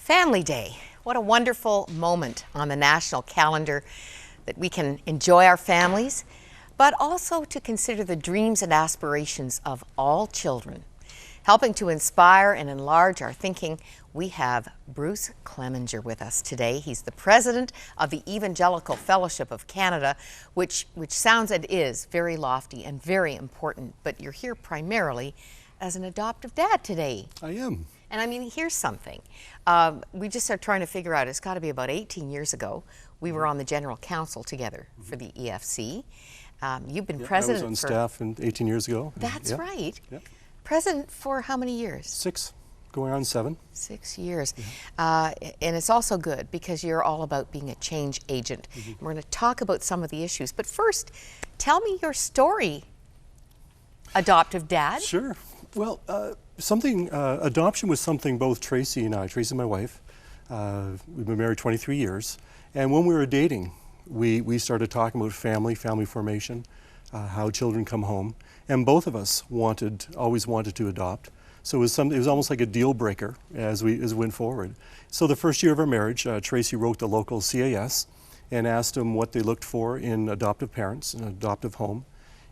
Family Day. What a wonderful moment on the national calendar that we can enjoy our families, but also to consider the dreams and aspirations of all children. Helping to inspire and enlarge our thinking, we have Bruce Clemenger with us today. He's the president of the Evangelical Fellowship of Canada, which sounds and is very lofty and very important, but you're here primarily as an adoptive dad today. I am. And I mean, here's something. We just are trying to figure out, it's got to be about 18 years ago, we were on the General Council together for the EFC. You've been president I was on staff 18 years ago. That's right. Yeah. President for how many years? 6, going on 7. 6 years. And it's also good because you're all about being a change agent. We're going to talk about some of the issues. But first, tell me your story, adoptive dad. Sure. Well, adoption was something both Tracy and my wife, we've been married 23 years. And when we were dating, we started talking about family formation, how children come home. And both of us always wanted to adopt. So it was almost like a deal breaker as we went forward. So the first year of our marriage, Tracy wrote the local CAS and asked them what they looked for in adoptive parents, an adoptive home.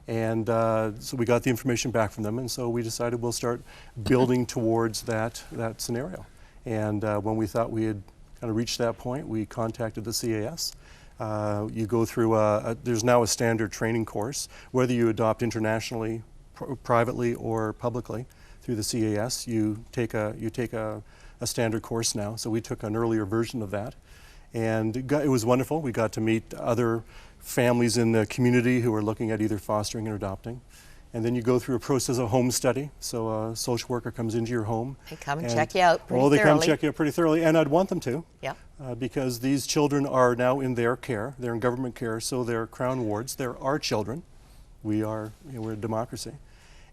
And so we got the information back from them, and so we decided we'll start building towards that scenario. And when we thought we had kind of reached that point, we contacted the CAS. You go through there's now a standard training course, whether you adopt internationally, privately, or publicly through the CAS. You take a standard course now. So we took an earlier version of that, and it was wonderful. We got to meet other families in the community who are looking at either fostering or adopting. And then you go through a process of home study. So a social worker comes into your home. They come and check you out pretty thoroughly. They come check you out pretty thoroughly, and I'd want them to. Yep. Because these children are now in their care. They're in government care, so they're Crown wards. They're our children. We're a democracy.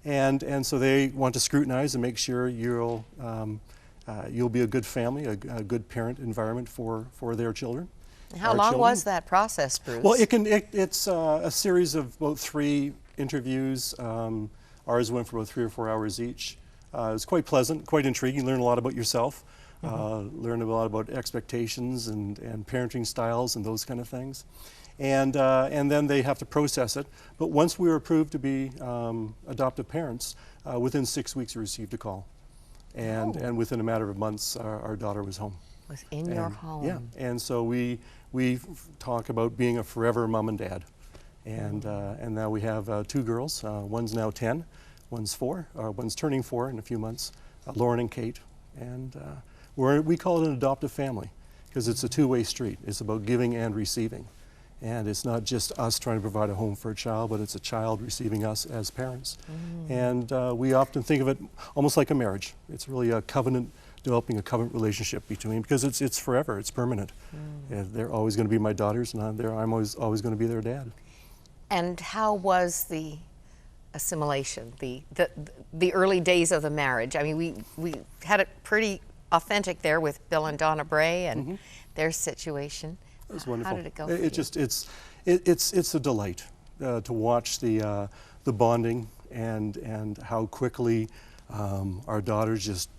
And so they want to scrutinize and make sure you'll be a good family, a good parent environment for their children. How long was that process, Bruce? Well, it's a series of about 3 interviews. Ours went for about 3 or 4 hours each. It was quite pleasant, quite intriguing. Learn a lot about yourself, learn a lot about expectations and parenting styles and those kind of things. And then they have to process it. But once we were approved to be adoptive parents, within 6 weeks we received a call. And within a matter of months, our daughter was home. Was in your home. Yeah, and so we talk about being a forever mom and dad. And now we have 2 girls. One's now 10, one's 4, one's turning 4 in a few months, Lauren and Kate. And we call it an adoptive family because it's a two-way street. It's about giving and receiving. And it's not just us trying to provide a home for a child, but it's a child receiving us as parents. And we often think of it almost like a marriage. It's really a covenant, developing a covenant relationship between, because it's forever, it's permanent. They're always going to be my daughters, and I'm always going to be their dad. And how was the assimilation, the early days of the marriage? I mean, we had it pretty authentic there with Bill and Donna Bray and their situation. It was wonderful. How did it go for you? It's a delight to watch the bonding and how quickly our daughters just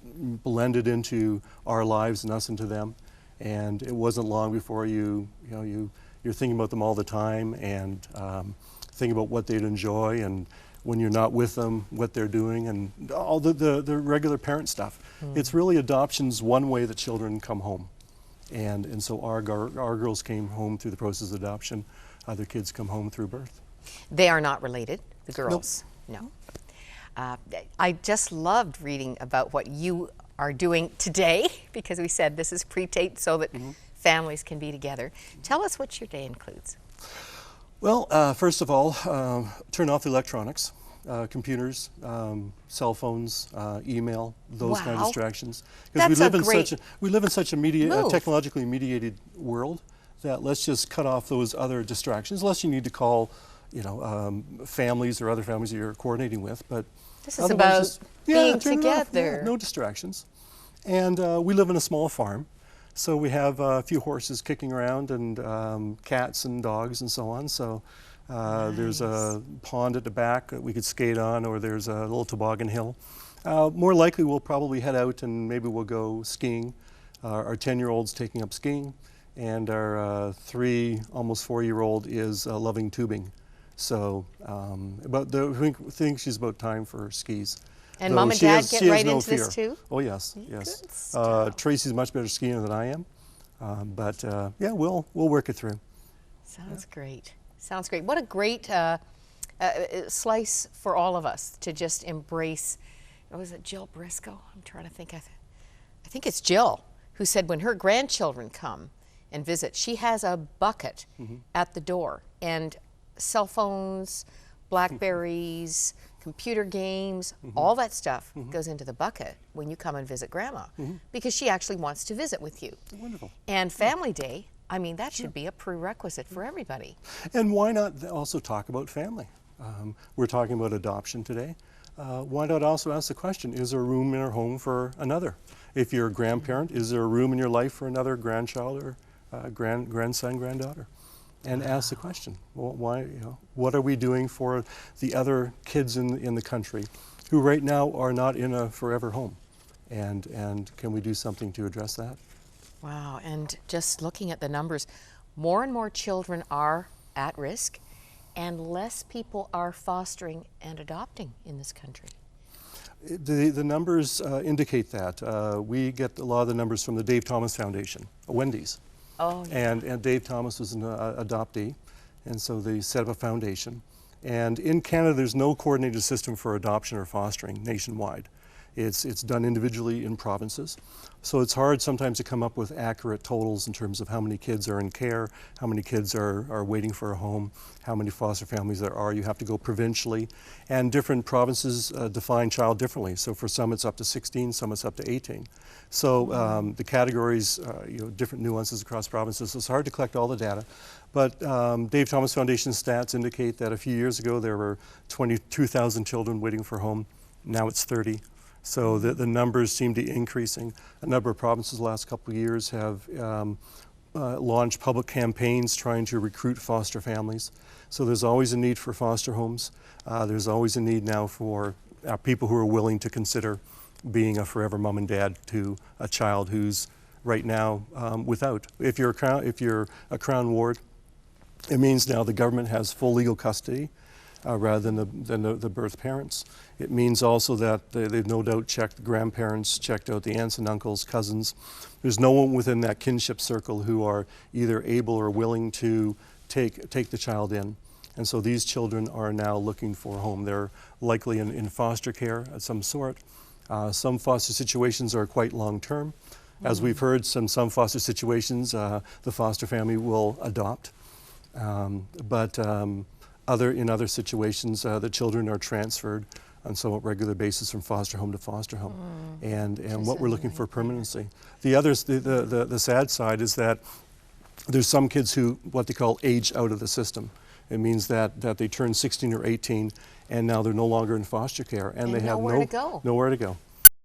blended into our lives and us into them. And it wasn't long before you're thinking about them all the time and thinking about what they'd enjoy, and when you're not with them, what they're doing, and all the regular parent stuff. It's really adoption's one way that children come home. And so our girls came home through the process of adoption. Other kids come home through birth. They are not related, the girls? Nope. No. I just loved reading about what you are doing today, because we said this is pre-taped so that families can be together. Tell us what your day includes. Well, first of all, turn off the electronics. Computers, cell phones, email, those kind of distractions. Because we live in such a technologically mediated world that let's just cut off those other distractions, unless you need to call, families or other families that you're coordinating with. But this is about being together. No distractions. And we live in a small farm, so we have a few horses kicking around and cats and dogs and so on. So. Nice. There's a pond at the back that we could skate on, or there's a little toboggan hill. More likely we'll probably head out and maybe we'll go skiing Our 10-year-old's taking up skiing, and our 3, almost 4-year-old is loving tubing. So, but I think she's about time for skis. And Though Mom and she Dad has- get she has right no into this fear. too? Oh yes, Good yes. stuff. Tracy's a much better skier than I am, but yeah, we'll work it through. Sounds great. Sounds great. What a great slice for all of us to just embrace. Was it Jill Briscoe? I'm trying to think. I think it's Jill who said when her grandchildren come and visit, she has a bucket at the door, and cell phones, Blackberries, computer games, all that stuff goes into the bucket when you come and visit Grandma, because she actually wants to visit with you. Wonderful. And Family Day, I mean, that should be a prerequisite for everybody. And why not also talk about family? We're talking about adoption today. Why not also ask the question, is there a room in our home for another? If you're a grandparent, is there a room in your life for another grandchild or grandson, granddaughter? And ask the question, well, why, what are we doing for the other kids in the country who right now are not in a forever home? And can we do something to address that? Wow, and just looking at the numbers, more and more children are at risk, and less people are fostering and adopting in this country. The numbers indicate that. We get a lot of the numbers from the Dave Thomas Foundation, Wendy's. Oh, yeah. And Dave Thomas was an adoptee, and so they set up a foundation. And in Canada, there's no coordinated system for adoption or fostering nationwide. It's done individually in provinces. So it's hard sometimes to come up with accurate totals in terms of how many kids are in care, how many kids are waiting for a home, how many foster families there are. You have to go provincially. And different provinces define child differently. So for some it's up to 16, some it's up to 18. So the categories, different nuances across provinces. So it's hard to collect all the data. But Dave Thomas Foundation stats indicate that a few years ago there were 22,000 children waiting for a home. Now it's 30. So the numbers seem to be increasing. A number of provinces the last couple of years have launched public campaigns trying to recruit foster families. So there's always a need for foster homes. There's always a need now for people who are willing to consider being a forever mom and dad to a child who's right now without. If you're a Crown ward, it means now the government has full legal custody. Rather than the birth parents. It means also that they've no doubt checked the grandparents, checked out the aunts and uncles, cousins. There's no one within that kinship circle who are either able or willing to take the child in. And so these children are now looking for a home. They're likely in foster care of some sort. Some foster situations are quite long-term. As we've heard, some foster situations, the foster family will adopt. In other situations, the children are transferred on somewhat regular basis from foster home to foster home, and what we're looking for permanency. The sad side is that there's some kids who what they call age out of the system. It means that they turn 16 or 18, and now they're no longer in foster care, and they have nowhere to go.